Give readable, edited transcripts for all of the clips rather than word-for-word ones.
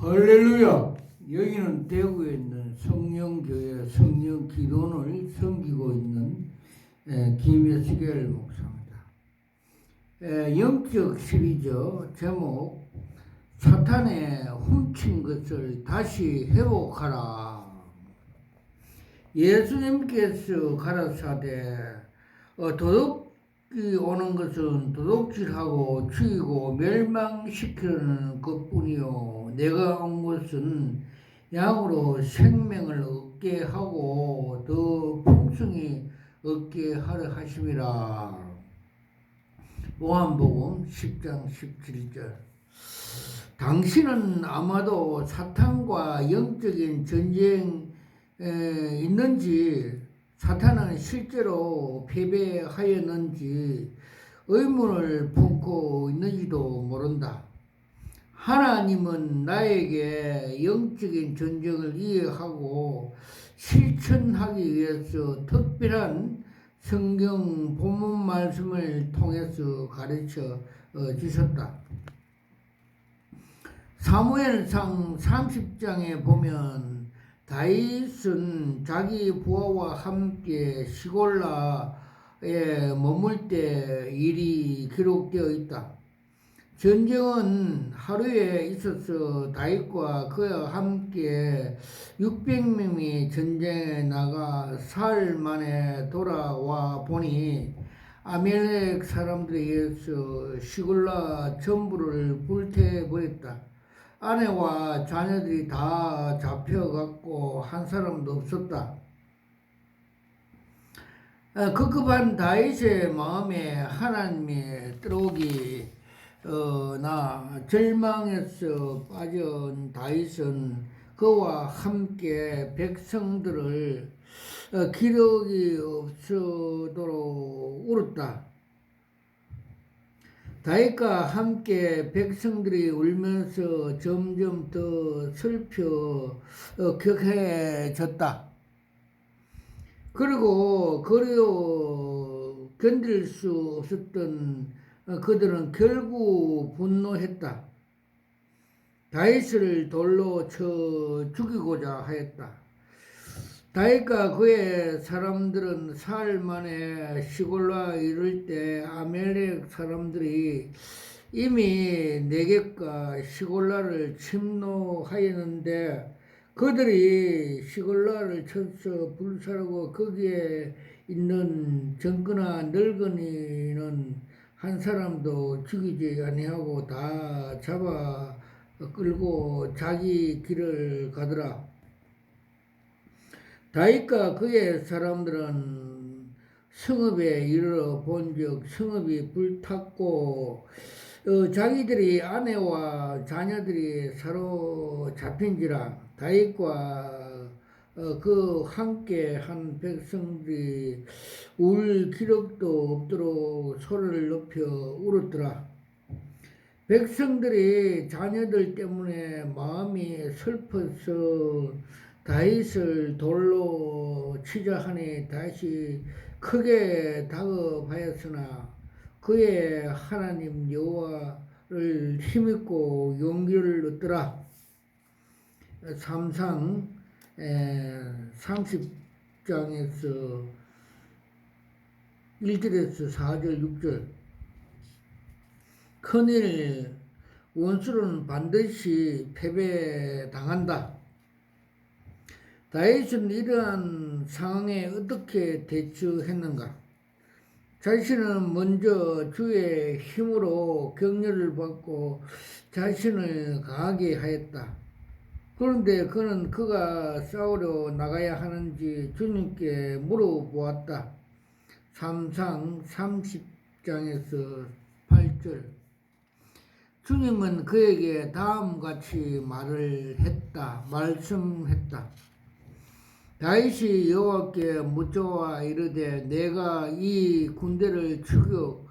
할렐루야! 여기는 대구에 있는 성령교회 성령기도원을 섬기고 있는 김예수겔 목사입니다. 영적 시리즈 제목 사탄의 훔친 것을 다시 회복하라. 예수님께서 가라사대 도둑이 오는 것은 도둑질하고 죽이고 멸망시키는 것뿐이요 내가 온 것은 양으로 생명을 얻게 하고 더 풍성히 얻게 하려 하심이라. 요한복음 10장 17절. 당신은 아마도 사탄과 영적인 전쟁 있는지, 사탄은 실제로 패배하였는지 의문을 품고 있는지도 모른다. 하나님은 나에게 영적인 전쟁을 이해하고 실천하기 위해서 특별한 성경 본문 말씀을 통해서 가르쳐 주셨다. 사무엘상 30장에 보면 다윗은 자기 부하와 함께 시골라에 머물 때 일이 기록되어 있다. 전쟁은 하루에 있어서 다윗과 그와 함께 600명이 전쟁에 나가 사흘 만에 돌아와 보니 아멜렉 사람들에 의해서 시골라 전부를 불태워버렸다. 아내와 자녀들이 다 잡혀갔고 한 사람도 없었다. 급급한 다윗의 마음에 하나님의 뜨록이 나 절망에서 빠진 다윗은 그와 함께 백성들을 기력이 없어도록 울었다. 다윗과 함께 백성들이 울면서 점점 더 슬퍼 격해졌다. 그리고 그리워 견딜 수 없었던 그들은 결국 분노했다. 다윗을 돌로 쳐 죽이고자 하였다. 다윗과 그의 사람들은 사흘 만에 시골라 이를 때 아멜렉 사람들이 이미 네겝과 시골라를 침노하였는데 그들이 시골라를 쳐서 불사르고 거기에 있는 젊거나 늙은이는 한 사람도 죽이지 아니하고 다 잡아 끌고 자기 길을 가더라. 다윗과 그의 사람들은 성읍에 이르러 본즉 성읍이 불탔고 자기들이 아내와 자녀들이 사로잡힌지라. 다윗과 그 함께 한 백성들이 울 기력도 없도록 소리를 높여 울었더라. 백성들이 자녀들 때문에 마음이 슬퍼서 다윗을 돌로 치자 하니 다시 크게 다급하였으나 그의 하나님 여호와를 힘입고 용기를 얻더라. 삼상 30장에서 1절에서 4절 6절. 큰일 원수는 반드시 패배당한다. 다윗은 이러한 상황에 어떻게 대처했는가? 자신은 먼저 주의 힘으로 격려를 받고 자신을 강하게 하였다. 그런데 그는 그가 싸우러 나가야 하는지 주님께 물어보았다. 삼상 30장에서 8절. 주님은 그에게 다음같이 말씀했다. 다윗이 여호와께 묻자와 이르되 내가 이 군대를 추격하며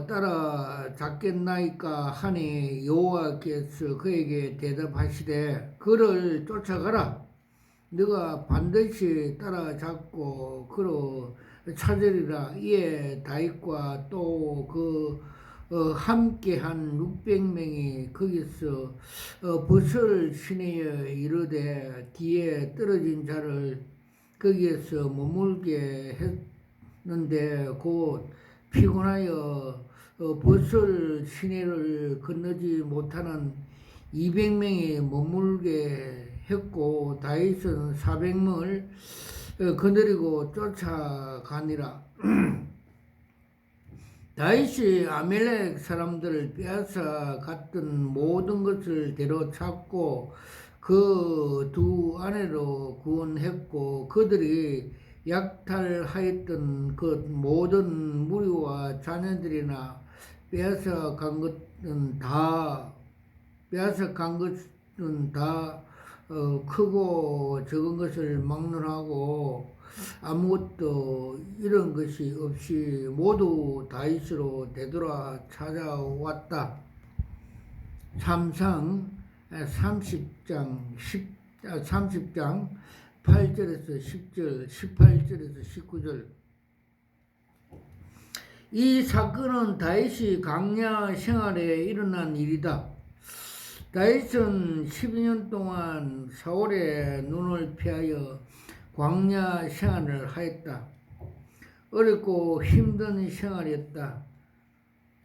따라잡겠나이까 하니 여호와께서 그에게 대답하시되 그를 쫓아가라. 네가 반드시 따라잡고 그로 찾으리라. 이에 다윗과 또 그 함께한 600명이 거기서 벗을 시내에 이르되 뒤에 떨어진 자를 거기에서 머물게 했는데 곧 피곤하여 벗을 시내를 건너지 못하는 200명이 머물게 했고 다윗은 400명을 거느리고 쫓아가니라. 다윗이 아멜렉 사람들을 빼앗아 갔던 모든 것을 되찾고 그 두 아내로 구원했고 그들이 약탈하였던 그 모든 무리와 자녀들이나 빼앗아 간 것은 다 크고 적은 것을 막론하고 아무것도 이런 것이 없이 모두 다윗으로 되돌아 찾아왔다. 삼상 30장 8절에서 10절, 18절에서 19절. 이 사건은 다윗이 광야 생활에 일어난 일이다. 다윗은 12년 동안 사울의 눈을 피하여 광야 생활을 하였다. 어렵고 힘든 생활이었다.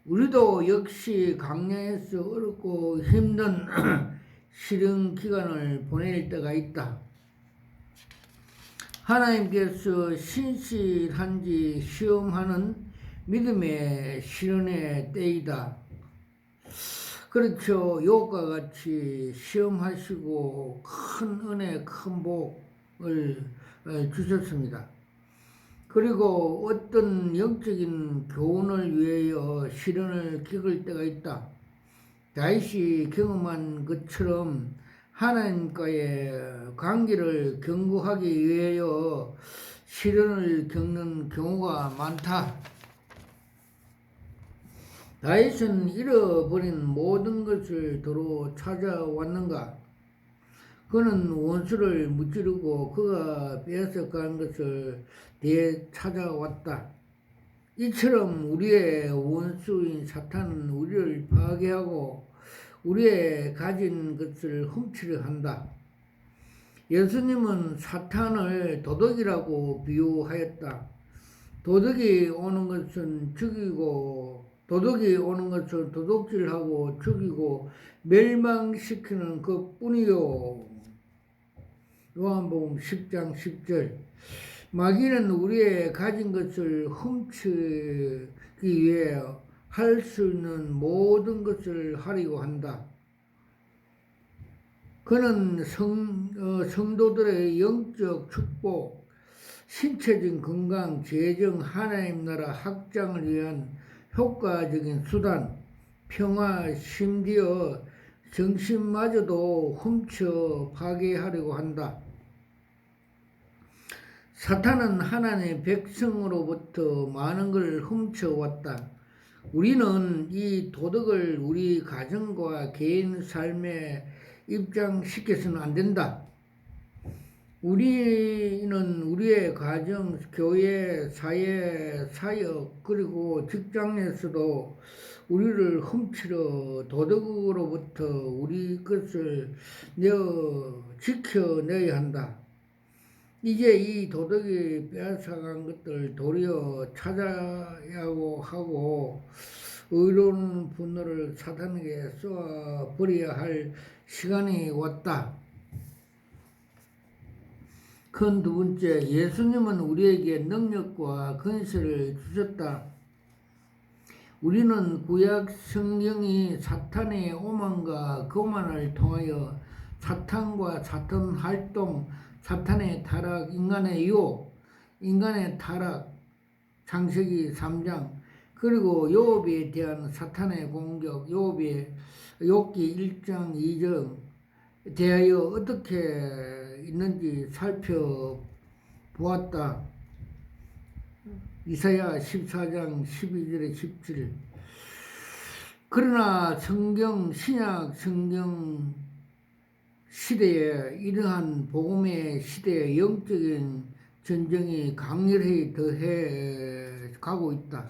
우리도 역시 광야에서 어렵고 힘든 시련 기간을 보낼 때가 있다. 하나님께서 신실한지 시험하는 믿음의 시련의 때이다. 그렇죠. 욥과 같이 시험하시고 큰 은혜, 큰 복을 주셨습니다. 그리고 어떤 영적인 교훈을 위하여 시련을 겪을 때가 있다. 다윗이 경험한 것처럼 하나님과의 관계를 견고하기 위하여 시련을 겪는 경우가 많다. 다윗은 잃어버린 모든 것을 도로 찾아왔는가? 그는 원수를 무찌르고 그가 빼앗아간 것을 되찾아왔다. 이처럼 우리의 원수인 사탄은 우리를 파괴하고 우리의 가진 것을 훔치려 한다. 예수님은 사탄을 도둑이라고 비유하였다. 도둑이 오는 것은 도둑질하고 죽이고 멸망시키는 것뿐이요. 요한복음 10장 10절. 마귀는 우리의 가진 것을 훔치기 위해 할 수 있는 모든 것을 하려고 한다. 그는 성도들의 영적 축복, 신체적인 건강, 재정, 하나님 나라 확장을 위한 효과적인 수단, 평화, 심지어 정신마저도 훔쳐 파괴하려고 한다. 사탄은 하나님의 백성으로부터 많은 걸 훔쳐왔다. 우리는 이 도덕을 우리 가정과 개인 삶에 입장시켜서는 안 된다. 우리는 우리의 가정, 교회, 사회, 사역, 그리고 직장에서도 우리를 훔치려 도덕으로부터 우리 것을 지켜내야 한다. 이제 이 도덕이 빼앗아간 것들 도리어 찾아야 하고 의로운 분노를 사탄에게 쏘아버려야 할 시간이 왔다. 큰 두 번째, 예수님은 우리에게 능력과 권세를 주셨다. 우리는 구약 성경이 사탄의 오만과 거만을 통하여 사탄과 사탄 활동, 사탄의 타락, 인간의 유혹, 인간의 타락, 창세기 3장, 그리고 욥에 대한 사탄의 공격, 욥기 1장 2장 대하여 어떻게 있는지 살펴보았다. 이사야 14장 12절에 17절. 그러나 신약 성경 시대에 이러한 복음의 시대에 영적인 전쟁이 강렬히 더해 가고 있다.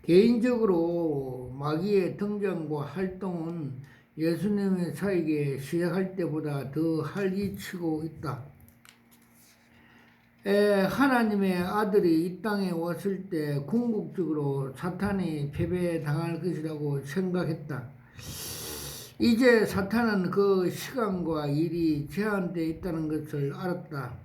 개인적으로 마귀의 등장과 활동은 예수님의 사역에 시작할 때보다 더 활기치고 있다. 하나님의 아들이 이 땅에 왔을 때 궁극적으로 사탄이 패배당할 것이라고 생각했다. 이제 사탄은 그 시간과 일이 제한되어 있다는 것을 알았다.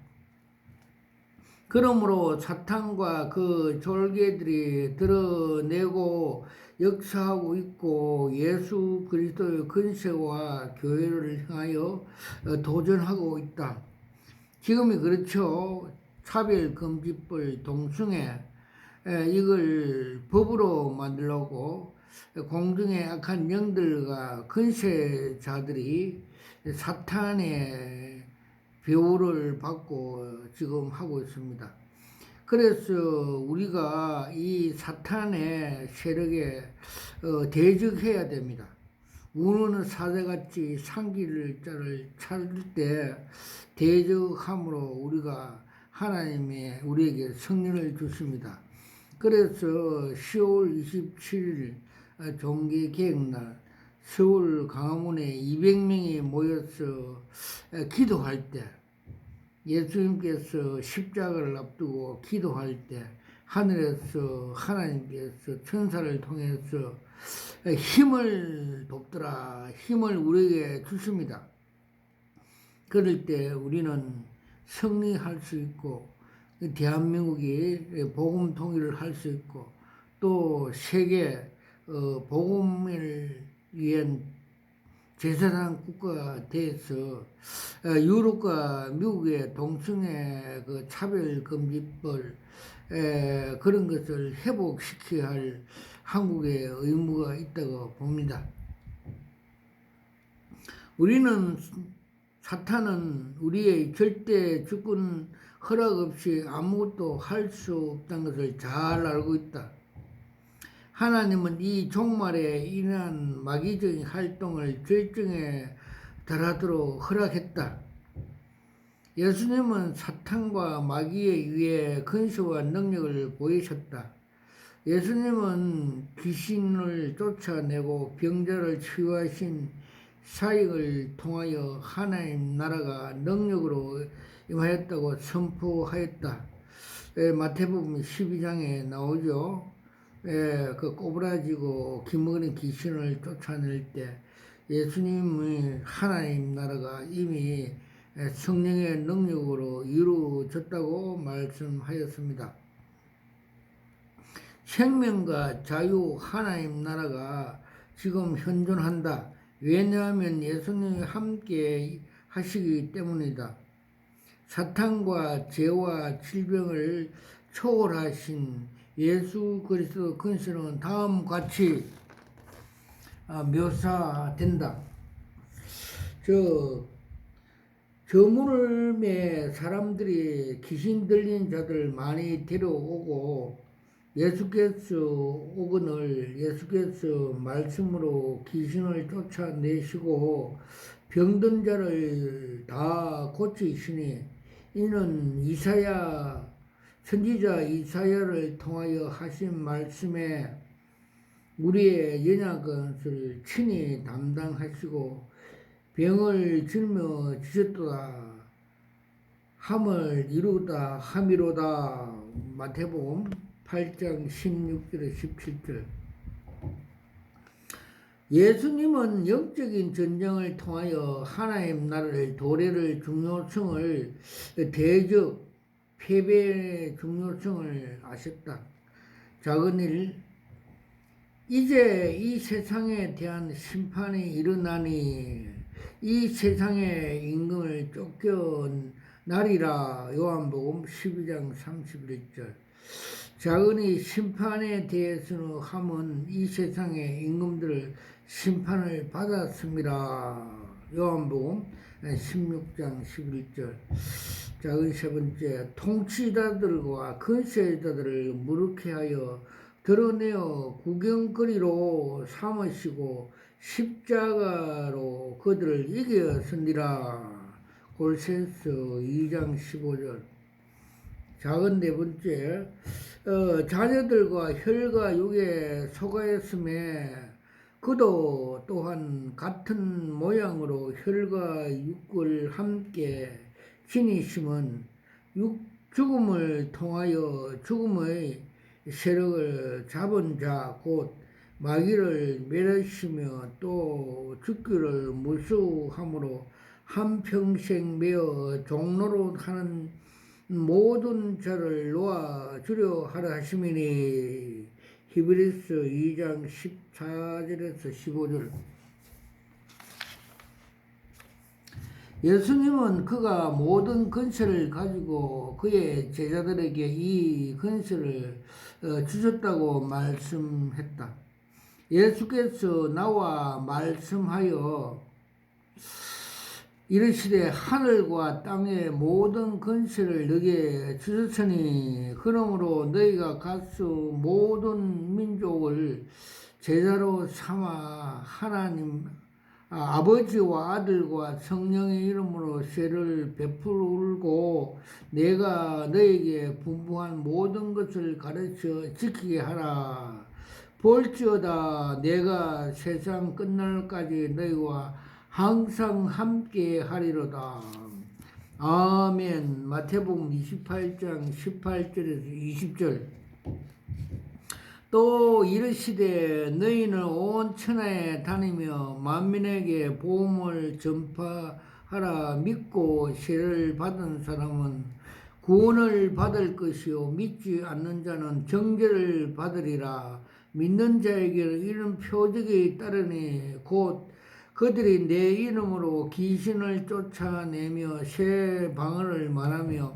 그러므로 사탄과 그 졸개들이 드러내고 역사하고 있고 예수 그리스도의 근세와 교회를 향하여 도전하고 있다. 지금이 그렇죠. 차별금지법 동승에 이걸 법으로 만들려고 공중의 악한 영들과 근세자들이 사탄의 배후를 받고 지금 하고 있습니다. 그래서 우리가 이 사탄의 세력에 대적해야 됩니다. 우는 사자같이 상기를 찾을 때 대적함으로 우리가 하나님의 우리에게 성령을 주십니다. 그래서 10월 27일 종교개혁날 서울 강화문에 200명이 모여서 기도할 때 예수님께서 십자가를 앞두고 기도할 때 하늘에서 하나님께서 천사를 통해서 힘을 돕더라, 힘을 우리에게 주십니다. 그럴 때 우리는 승리할 수 있고 대한민국이 복음 통일을 할 수 있고 또 세계 복음을 위한 제사장 국가가 돼서 유럽과 미국의 동성애 그 차별금지법 그런 것을 회복시켜야 할 한국의 의무가 있다고 봅니다. 사탄은 우리의 절대 주권 허락 없이 아무것도 할 수 없다는 것을 잘 알고 있다. 하나님은 이 종말에 인한 마귀적인 활동을 절정에 달하도록 허락했다. 예수님은 사탄과 마귀에 의해 근세와 능력을 보이셨다. 예수님은 귀신을 쫓아내고 병자를 치유하신 사역을 통하여 하나님 나라가 능력으로 임하였다고 선포하였다. 마태복음 12장에 나오죠. 그 꼬부라지고 기먹는 귀신을 쫓아낼 때 예수님의 하나님 나라가 이미 성령의 능력으로 이루어졌다고 말씀하였습니다. 생명과 자유 하나님 나라가 지금 현존한다. 왜냐하면 예수님이 함께 하시기 때문이다. 사탄과 죄와 질병을 초월하신 예수 그리스도 근세는 다음과 같이 묘사된다. 저물매 사람들이 귀신 들린 자들 많이 데려오고 예수께서 말씀으로 귀신을 쫓아내시고 병든 자를 다 고치시니 이는 선지자 이사야를 통하여 하신 말씀에 우리의 연약을 친히 담당하시고 병을 짊어지셨도다 함을 이루다 함이로다. 마태복음 8장 16절에 17절. 예수님은 영적인 전쟁을 통하여 하나님 나라를 도래를 중요성을 대적 패배의 중요성을 아셨다. 작은 일, 이제 이 세상에 대한 심판이 일어나니 이 세상의 임금을 쫓겨온 날이라. 요한복음 12장 31절. 작은이 심판에 대해서는 하면 이 세상의 임금들을 심판을 받았습니다. 요한복음 16장 11절. 작은 세 번째, 통치자들과 근세자들을 무력케 하여 드러내어 구경거리로 삼으시고 십자가로 그들을 이겼으니라. 골센스 2장 15절. 작은 네 번째, 자녀들과 혈과 육에 속하였음에 그도 또한 같은 모양으로 혈과 육을 함께 지니심은 죽음을 통하여 죽음의 세력을 잡은 자 곧 마귀를 멸하시며 또 죽기를 무수함으로 한평생 매어 종로로 하는 모든 자를 놓아주려 하라 하시미니. 히브리서 2장 14절에서 15절. 예수님은 그가 모든 근세를 가지고 그의 제자들에게 이 근세를 주셨다고 말씀했다. 예수께서 나와 말씀하여 이르시되 하늘과 땅의 모든 근세를 너에게 주셨으니 그러므로 너희가 가서 모든 민족을 제자로 삼아 하나님 아버지와 아들과 성령의 이름으로 세를 베풀고 내가 너에게 분부한 모든 것을 가르쳐 지키게 하라. 볼지어다 내가 세상 끝날까지 너희와 항상 함께 하리로다. 아멘. 마태복음 28장 18절에서 20절. 또 이르시되 너희는 온 천하에 다니며 만민에게 복음을 전파하라. 믿고 세를 받은 사람은 구원을 받을 것이요 믿지 않는 자는 정죄를 받으리라. 믿는 자에게는 이런 표적이 따르니 곧 그들이 내 이름으로 귀신을 쫓아내며 새 방언을 말하며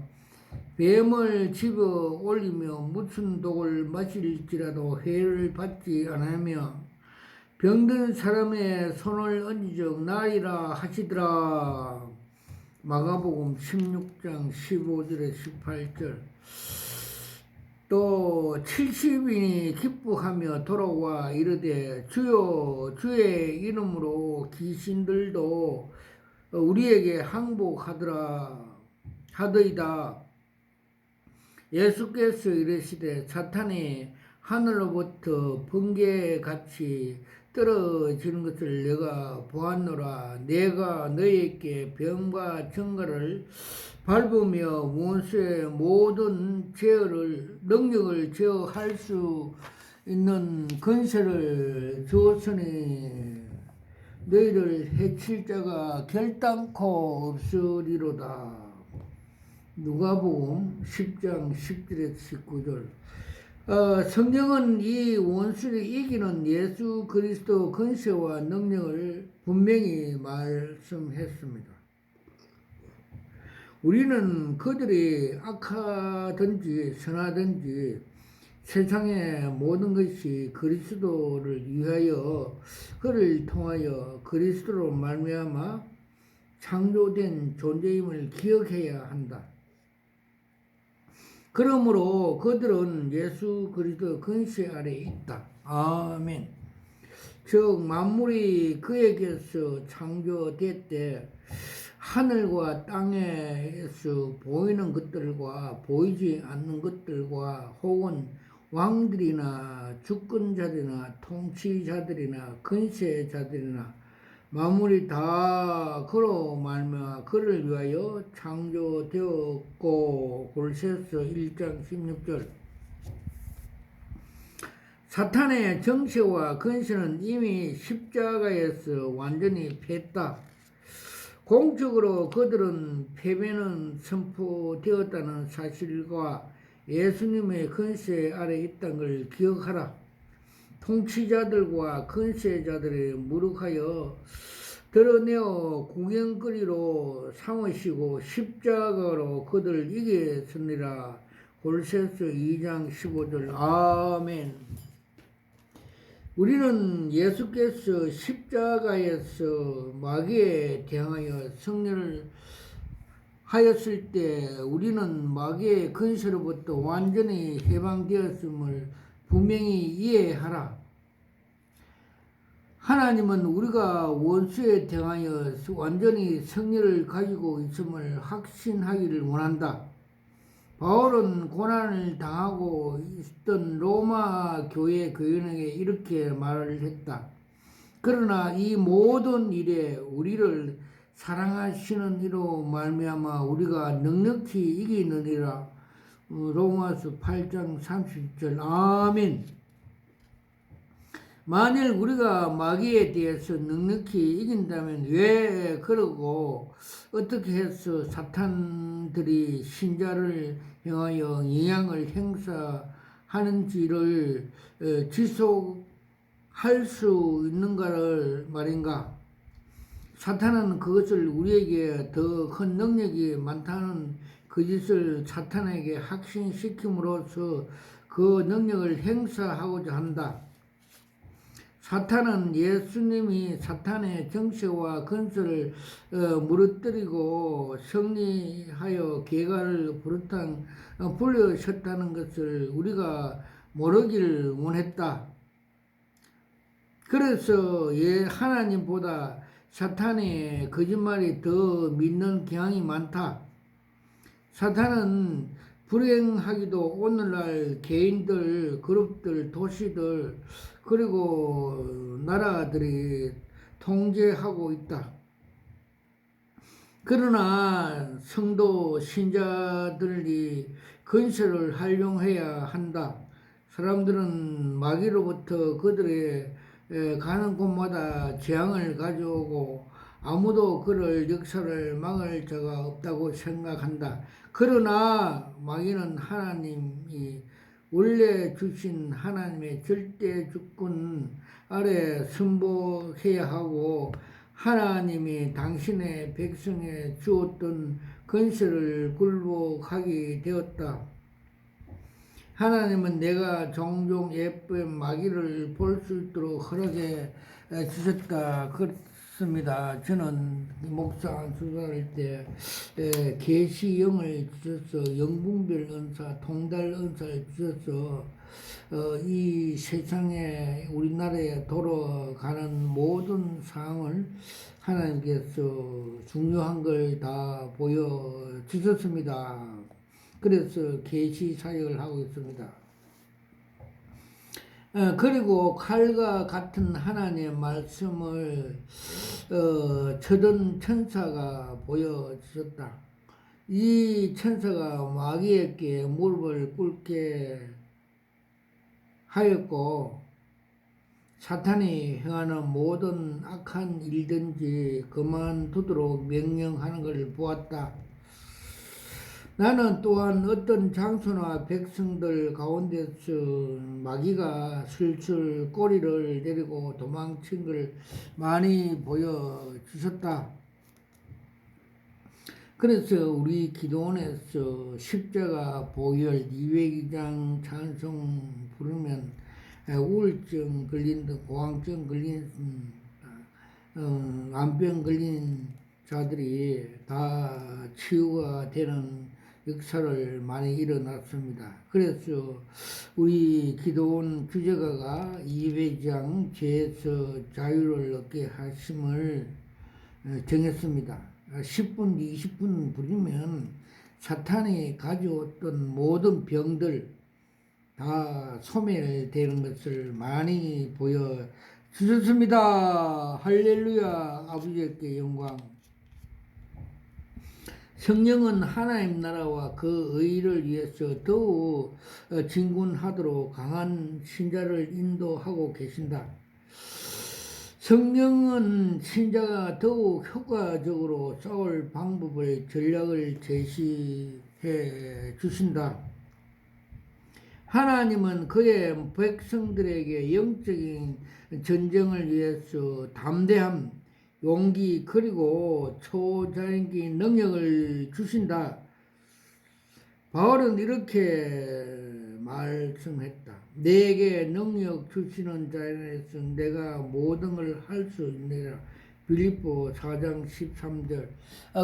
뱀을 집어 올리며 무슨 독을 마실지라도 해를 받지 않으며 병든 사람의 손을 얹어적 나으리라 하시더라. 마가복음 16장 15절에 18절. 또 70인이 기뻐하며 돌아와 이르되 주여 주의 이름으로 귀신들도 우리에게 항복하더라 하더이다. 예수께서 이르시되 사탄이 하늘로부터 번개같이 떨어지는 것을 내가 보았노라. 내가 너희에게 병과 증거를 밟으며 원수의 모든 능력을 제어할 수 있는 권세를 주었으니 너희를 해칠 자가 결단코 없으리로다. 누가복음 10장 10절에서 19절. 성경은 이 원수를 이기는 예수 그리스도 권세와 능력을 분명히 말씀했습니다. 우리는 그들이 악하든지 선하든지 세상의 모든 것이 그리스도를 위하여 그를 통하여 그리스도로 말미암아 창조된 존재임을 기억해야 한다. 그러므로 그들은 예수 그리스도 권세 아래 있다. 아멘. 즉 만물이 그에게서 창조됐대 하늘과 땅에서 보이는 것들과 보이지 않는 것들과 혹은 왕들이나 주권자들이나 통치자들이나 권세자들이나 만물이 다 그로 말미암아 그를 위하여 창조되었고. 골로새서 1장 16절. 사탄의 정체와 권세는 이미 십자가에서 완전히 패했다. 공적으로 그들은 패배는 선포되었다는 사실과 예수님의 권세 아래 있다는 걸 기억하라. 통치자들과 권세자들이 무력하여 드러내어 구경거리로 삼으시고 십자가로 그들을 이겼으니라. 골로새서 2장 15절. 아멘. 우리는 예수께서 십자가에서 마귀에 대항하여 승리를 하였을 때 우리는 마귀의 근세로부터 완전히 해방되었음을 분명히 이해하라. 하나님은 우리가 원수에 대항하여 완전히 승리를 가지고 있음을 확신하기를 원한다. 바울은 고난을 당하고 있던 로마 교회 교인에게 이렇게 말을 했다. 그러나 이 모든 일에 우리를 사랑하시는 이로 말미암아 우리가 넉넉히 이기느니라. 로마서 8장 30절. 아멘. 만일 우리가 마귀에 대해서 넉넉히 이긴다면 왜 그러고 어떻게 해서 사탄들이 신자를 향하여 영향을 행사하는지를 지속할 수 있는가를 말인가? 사탄은 그것을 우리에게 더 큰 능력이 많다는 거짓을 사탄에게 확신시킴으로써 그 능력을 행사하고자 한다. 사탄은 예수님이 사탄의 정체와 건설을 무너뜨리고 승리하여 개가를 부르셨다는 것을 우리가 모르길 원했다. 그래서 하나님보다 사탄의 거짓말이 더 믿는 경향이 많다. 사탄은 불행하기도 오늘날 개인들, 그룹들, 도시들, 그리고 나라들이 통제하고 있다. 그러나 성도 신자들이 건설을 활용해야 한다. 사람들은 마귀로부터 그들의 가는 곳마다 재앙을 가져오고 아무도 그를 역사를 막을 자가 없다고 생각한다. 그러나 마귀는 하나님이 원래 주신 하나님의 절대 주권 아래 순복해야 하고 하나님이 당신의 백성에 주었던 건설을 굴복하게 되었다. 하나님은 내가 종종 예쁜 마귀를 볼 수 있도록 허락해 주셨다. 그렇습니다. 저는 목사 수사할 때 계시영을 주셔서 영분별 은사, 통달 은사를 주셔서 이 세상에 우리나라에 돌아가는 모든 상황을 하나님께서 중요한 걸 다 보여주셨습니다. 그래서 계시 사역을 하고 있습니다. 그리고 칼과 같은 하나님의 말씀을 쳐든 천사가 보여주셨다. 이 천사가 마귀에게 무릎을 꿇게 하였고 사탄이 행하는 모든 악한 일든지 그만두도록 명령하는 것을 보았다. 나는 또한 어떤 장소나 백성들 가운데서 마귀가 슬슬 꼬리를 내리고 도망친 걸 많이 보여주셨다. 그래서 우리 기도원에서 십자가 보혈 202장 찬송 부르면 우울증 걸린 고황증 걸린 암병 걸린 자들이 다 치유가 되는 역사를 많이 일어났습니다. 그래서 우리 기도원 주제가가 200장 죄에서 자유를 얻게 하심을 정했습니다. 10분, 20분 부리면 사탄이 가져왔던 모든 병들 다 소멸되는 것을 많이 보여주셨습니다. 할렐루야. 아버지께 영광. 성령은 하나님 나라와 그 의를 위해서 더욱 진군하도록 강한 신자를 인도하고 계신다. 성령은 신자가 더욱 효과적으로 싸울 방법을 전략을 제시해 주신다. 하나님은 그의 백성들에게 영적인 전쟁을 위해서 담대함, 용기 그리고 초자연적인 능력을 주신다. 바울은 이렇게 말씀했다. 내게 능력 주시는 자에서 내가 모든 걸 할 수 있느니라. 빌립보 4장 13절.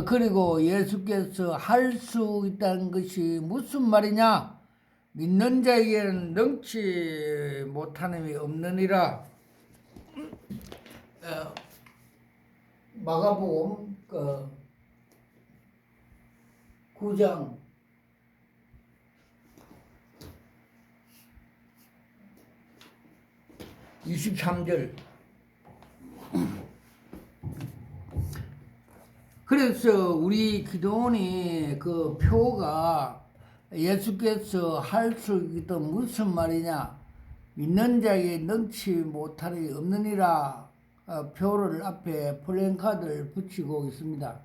그리고 예수께서 할 수 있다는 것이 무슨 말이냐? 믿는 자에게는 능치 못함이 없느니라. 마가복음 9장 23절. 그래서 우리 기도원이 그 표가 예수께서 할 수 있던 무슨 말이냐? 믿는 자에게 능치 못하리 없느니라. 표를 앞에 플랜카드를 붙이고 있습니다.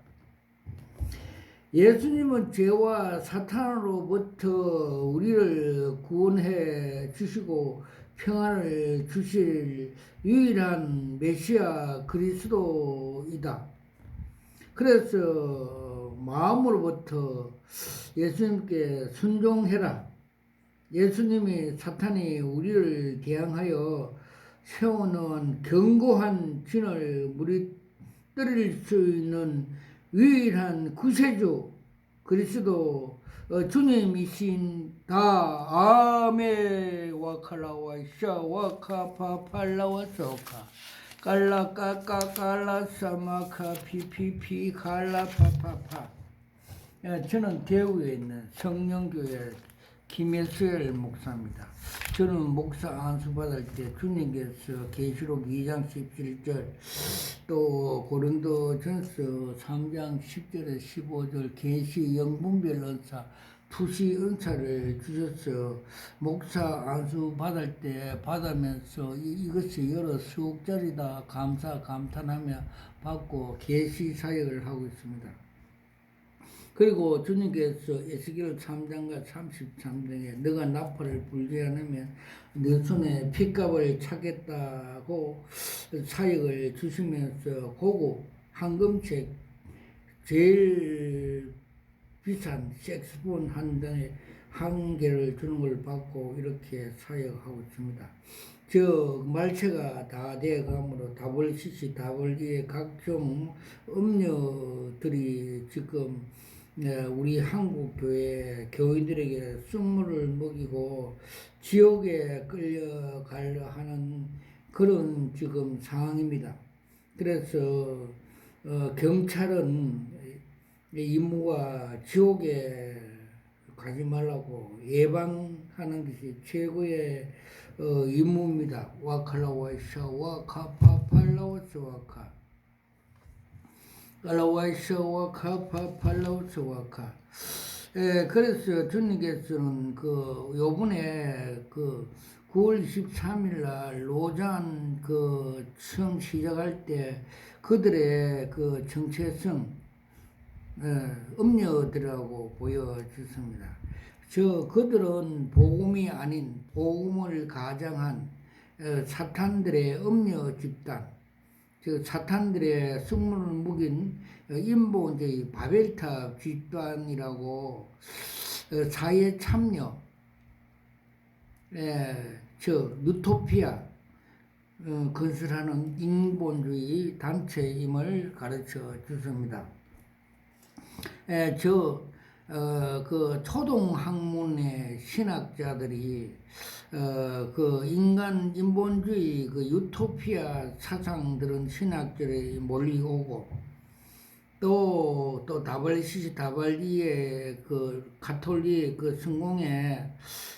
예수님은 죄와 사탄으로부터 우리를 구원해 주시고 평안을 주실 유일한 메시아 그리스도이다. 그래서 마음으로부터 예수님께 순종해라. 예수님이 사탄이 우리를 대항하여 세우는 견고한 진을 무너뜨릴 수 있는 유일한 구세주 그리스도 주님이신다. 아멘. 와칼라와 샤와카 파팔라와 소카 깔라까까 깔라사마카 피피피 갈라파파파. 저는 대구에 있는 성령교회 김혜수엘 목사입니다. 저는 목사 안수 받을 때 주님께서 계시록 2장 17절 또 고린도전서 3장 10절에 15절 계시 영분별 은사 투시 은사를 주셔서 목사 안수 받을 때 받으면서 이것이 여러 수억짜리다 감사 감탄하며 받고 계시 사역을 하고 있습니다. 그리고 주님께서 에스겔 3장과 33장에 너가 나팔을 불지 않으면 너 손에 핏값을 찾겠다고 사역을 주시면서 고급 황금책 제일 비싼 색스폰 한 개를 주는 걸 받고 이렇게 사역하고 있습니다. 저 말체가 다 되어가므로 WCC, W의 각종 음료들이 지금 우리 한국 교회 교인들에게 쑥물을 먹이고 지옥에 끌려가려 하는 그런 지금 상황입니다. 그래서 경찰은 임무가 지옥에 가지 말라고 예방하는 것이 최고의 임무입니다. 와칼라와이샤 와카파팔라와스 와카 갈라와이샤와 카파팔라우스와카. 그래서 주님께서는 요번에 9월 23일 날 로잔 처음 시작할 때 그들의 정체성 음녀들이라고 보여주습니다. 그들은 복음이 아닌 복음을 가장한 사탄들의 음녀 집단, 사탄들의 쑥물을 묵인 인본주의 바벨탑 집단이라고 사회 참여, 뉴토피아 건설하는 인본주의 단체임을 가르쳐 주습니다. 초동 학문의 신학자들이 인간 인본주의 유토피아 사상들은 신학들이 몰려오고 또 WCC WE의 가톨릭 성공의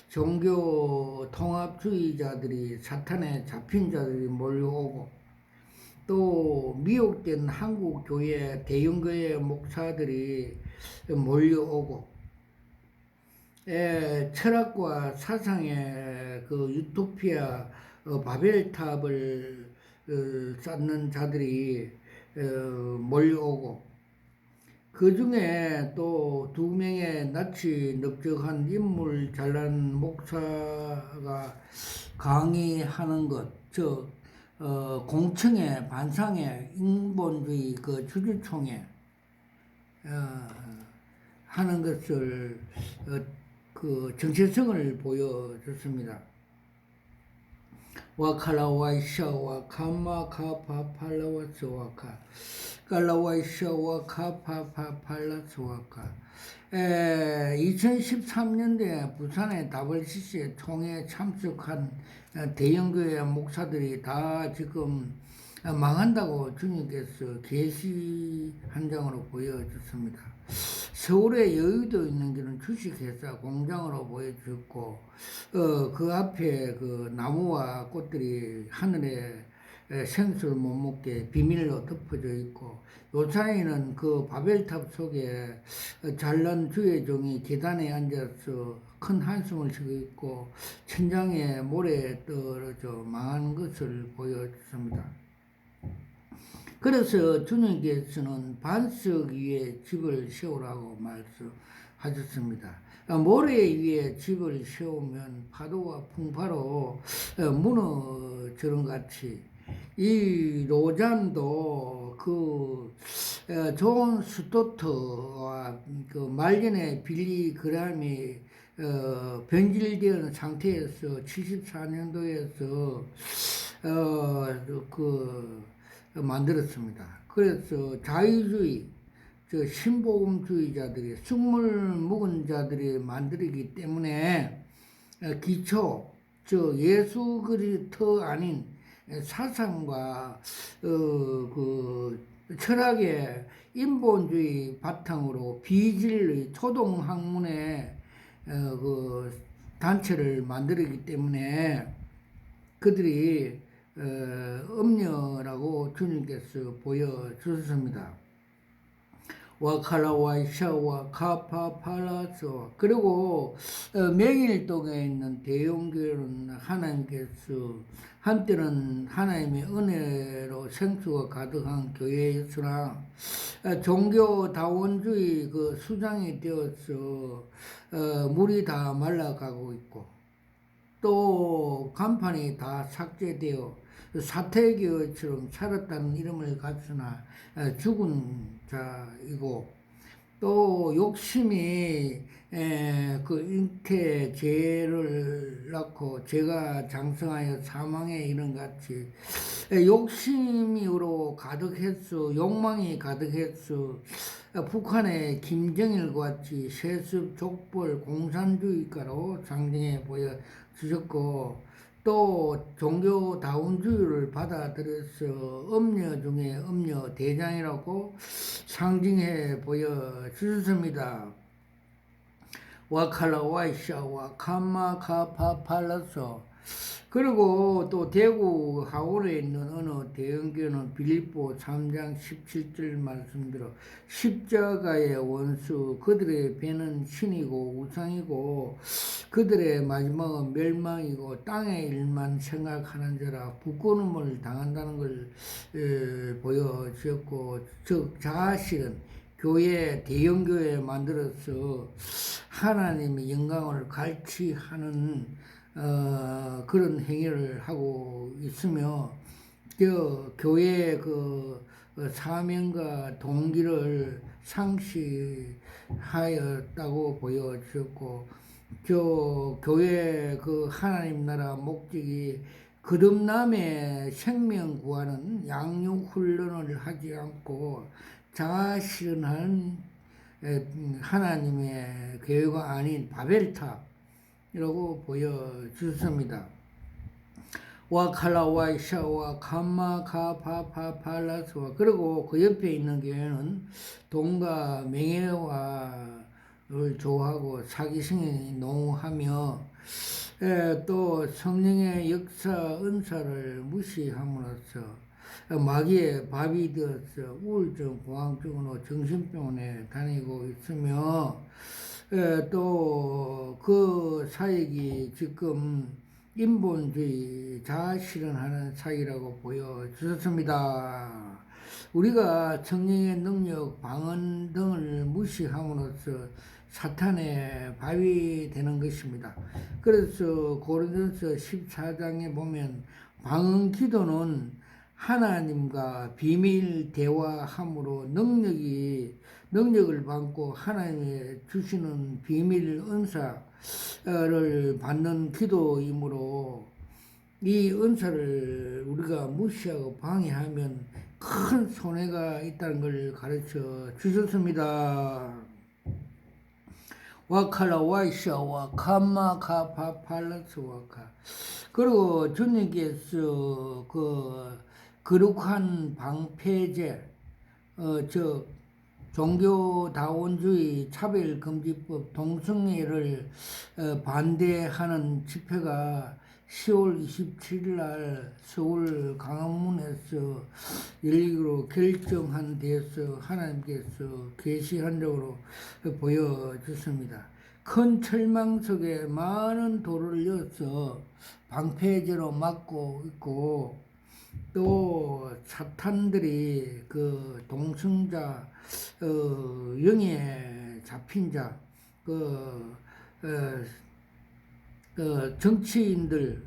종교 통합주의자들이 사탄에 잡힌 자들이 몰려오고 또 미혹된 한국 교회 대형교회 목사들이 몰려오고 철학과 사상의 유토피아 바벨탑을 쌓는 자들이 몰려오고 그 중에 또 2명의 낯이 넓적한 인물 잘난 목사가 강의하는 것, 공청회 반상회 인본주의 주주총회 하는 것을 정체성을 보여줬습니다. 와칼라와이샤와 카마카파팔라와스와카 깔라와이샤와 카파파팔라스와카 2013년도에 부산의 WCC의 총회에 참석한 대형교회 목사들이 다 지금 망한다고 주님께서 계시 한 장으로 보여줬습니다. 서울에 여의도 있는 길은 주식회사 공장으로 보여주고, 그 앞에 그 나무와 꽃들이 하늘에 생수를 못 먹게 비밀로 덮어져 있고, 요 사이는 그 바벨탑 속에 잘난 주의종이 계단에 앉아서 큰 한숨을 쉬고 있고, 천장에 모래 떨어져 망한 것을 보여줍니다. 그래서 주님께서는 반석 위에 집을 세우라고 말씀하셨습니다. 모래 위에 집을 세우면 파도와 풍파로 무너지는 같이 이 로잔도 그 존 스토트와 그 말년에 빌리 그람이 변질되는 상태에서 74년도에서 그 만들었습니다. 그래서 자유주의, 신복음주의자들이 쑥물 묵은 자들이 만들기 때문에 기초, 예수 그리스도 아닌 사상과 그 철학의 인본주의 바탕으로 비진리 초동 학문의 그 단체를 만들기 때문에 그들이 음녀라고 주님께서 보여주셨습니다. 와칼라와이샤와 카파팔라스와 그리고 맹일동에 있는 대형교회는 하나님께서 한때는 하나님의 은혜로 생수가 가득한 교회였으나 종교다원주의 그 수장이 되어서 물이 다 말라가고 있고 또 간판이 다 삭제되어 사태교회처럼 살았다는 이름을 갖으나 죽은 자이고 또 욕심이 그 잉태 죄를 낳고 죄가 장성하여 사망에 이른 같이 욕심으로 가득했어 욕망이 가득했어 북한의 김정일과 같이 세습 족벌 공산주의가로 상징해 보여주셨고 또 종교다운주의를 받아들여서 음녀 중에 음녀 대장이라고 상징해 보여주셨습니다. 와칼라 와이샤와 카마카파팔라소 그리고 또 대구 하원에 있는 어느 대형교회는 빌립보 3장 17절 말씀대로 십자가의 원수 그들의 배는 신이고 우상이고 그들의 마지막은 멸망이고 땅의 일만 생각하는 자라 부끄러움을 당한다는 걸 보여주었고 즉 자실은 교회 대형교회 만들어서 하나님의 영광을 갈취하는 그런 행위를 하고 있으며 교회의 그 사명과 동기를 상실하였다고 보여주었고 교회 그 하나님 나라 목적이 거듭남의 생명 구하는 양육 훈련을 하지 않고 자아실현하는 하나님의 교회가 아닌 바벨탑이라고 보여주셨습니다. 와칼라와이샤와 카마카파파팔라스와 그리고 그 옆에 있는 교회는 돈과 명예와를 좋아하고 사기승에 농하며 또 성령의 역사 은사를 무시함으로써 마귀의 밥이 되어서 우울증, 공황증으로 정신병원에 다니고 있으며 또 그 사역이 지금 인본주의 자아실현하는 사역이라고 보여주셨습니다. 우리가 성령의 능력, 방언 등을 무시함으로써 사탄의 밥이 되는 것입니다. 그래서 고린도서 14장에 보면 방언 기도는 하나님과 비밀 대화함으로 능력을 받고 하나님의 주시는 비밀 은사를 받는 기도이므로 이 은사를 우리가 무시하고 방해하면 큰 손해가 있다는 걸 가르쳐 주셨습니다. 와칼라 와이샤와 카마카파팔라스와카 그리고 주님께서 그 거룩한 방패제 즉 종교다원주의, 차별금지법, 동성애를 반대하는 집회가 10월 27일 날 서울 광화문에서 열리기로 결정한 데서 하나님께서 계시한적으로 보여주십니다. 큰 철망 속에 많은 돌을 넣어서 방패제로 막고 있고, 또 사탄들이 그 동성자, 영에 잡힌 자, 그, 어, 정치인들,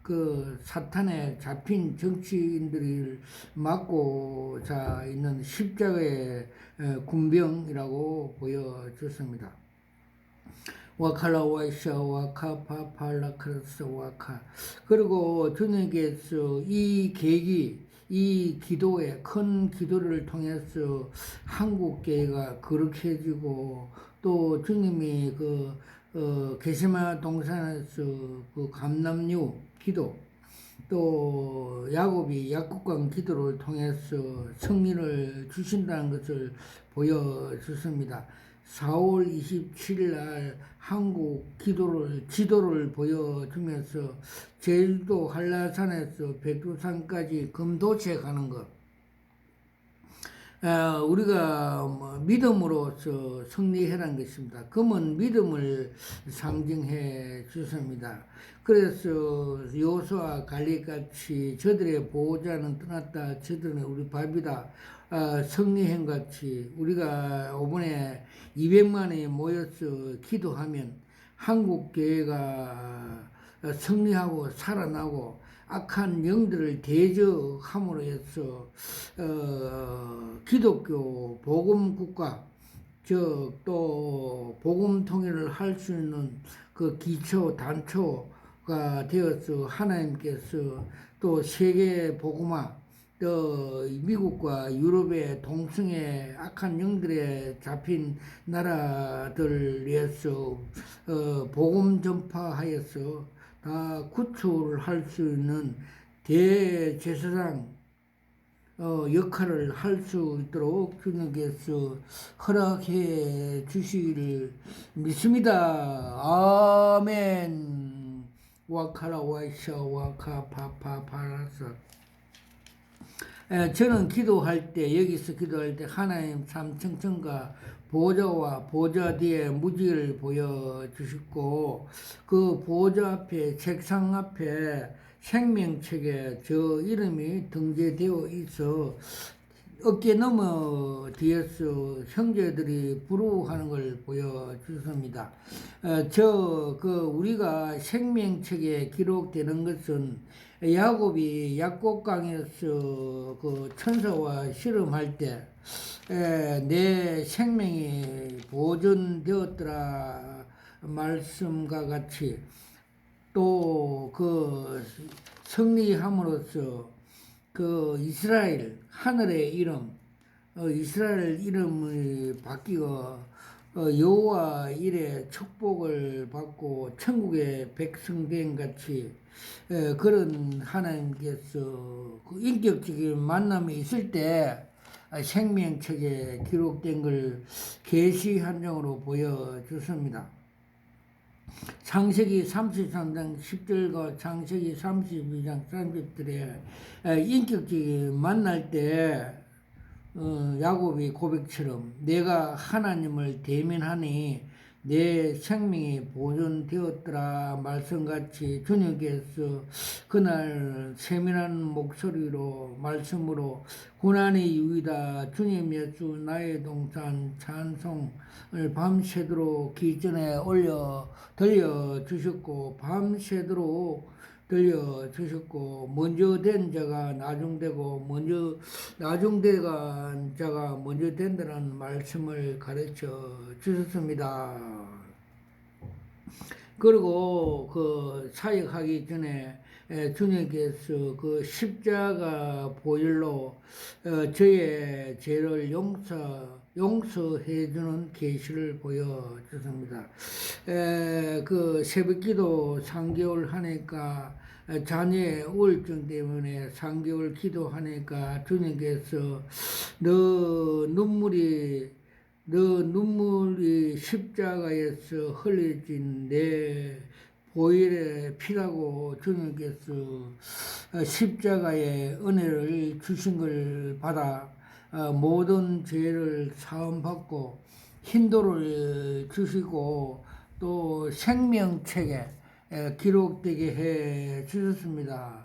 그 사탄에 잡힌 정치인들을 막고 자 있는 십자가의 군병이라고 보여졌습니다. 와칼라 와이샤 와카 파팔라 크라스 와카. 그리고 주님께서 이 계기, 이 기도에 큰 기도를 통해서 한국 교회가 거룩해지고, 또 주님이 게세마 동산에서 그 감람류 기도, 또 야곱이 약국강 기도를 통해서 승리를 주신다는 것을 보여줬습니다. 4월 27일 날 한국 지도를 보여주면서 제주도 한라산에서 백두산까지 금도시에 가는 것, 우리가 믿음으로서 승리해라는 것입니다. 금은 믿음을 상징해 주십니다. 그래서 여호수아 갈렙같이 저들의 보호자는 떠났다, 저들은 우리 밥이다, 승리행 같이 우리가 이번에 200만이 모여서 기도하면 한국 교회가 승리하고 살아나고 악한 영들을 대적함으로 해서 기독교 복음 국가, 즉 또 복음 통일을 할 수 있는 그 기초 단초가 되어서 하나님께서 또 세계 복음화, 또 미국과 유럽의 동성애 악한 영들에 잡힌 나라들 위해서 복음 전파하여서 다 구출을 할 수 있는 대제사장 역할을 할 수 있도록 주님께서 허락해 주시기를 믿습니다. 아멘. 와카라 와이샤 와카 파파 파라사. 저는 기도할 때, 여기서 기도할 때 하나님 삼층천과 보좌와 보좌 뒤에 무지를 보여주시고, 그 보좌 앞에, 책상 앞에 생명책에 저 이름이 등재되어 있어 어깨 너머 뒤에서 형제들이 부르하는 걸 보여주십니다. 우리가 생명책에 기록되는 것은 야곱이 약곡강에서 그 천사와 씨름할 때 내 생명이 보존되었더라 말씀과 같이, 또 그 승리함으로써 그 이스라엘 하늘의 이름, 이스라엘 이름이 바뀌어 여호와 이래 축복을 받고 천국의 백성된 같이, 그런 하나님께서 그 인격적인 만남이 있을 때 생명책에 기록된 걸 계시 한정으로 보여줬습니다. 창세기 33장 10절과 창세기 32장 30절에 인격적인 만날 때 야곱이 고백처럼 내가 하나님을 대면하니 내 생명이 보존되었더라 말씀같이 주님께서 그날 세밀한 목소리로 말씀으로 고난의 유이다 주님 예수 나의 동산 찬송을 밤새도록 기전에 들려주셨고, 밤새도록 들려주셨고, 먼저 된 자가 나중되고 나중된 자가 먼저 된다는 말씀을 가르쳐 주셨습니다. 그리고 그 사역하기 전에 주님께서 그 십자가 보혈로 저의 죄를 용서해주는 계시를 보여주십니다. 그 새벽기도 3개월 하니까, 자녀의 우울증 때문에 3개월 기도하니까 주님께서 너 눈물이 너 눈물이 십자가에서 흘려진 내 보혈의 피라고 주님께서 십자가의 은혜를 주신 걸 받아 모든 죄를 사함받고 hin도를 주시고 또 생명책에 기록되게 해 주셨습니다.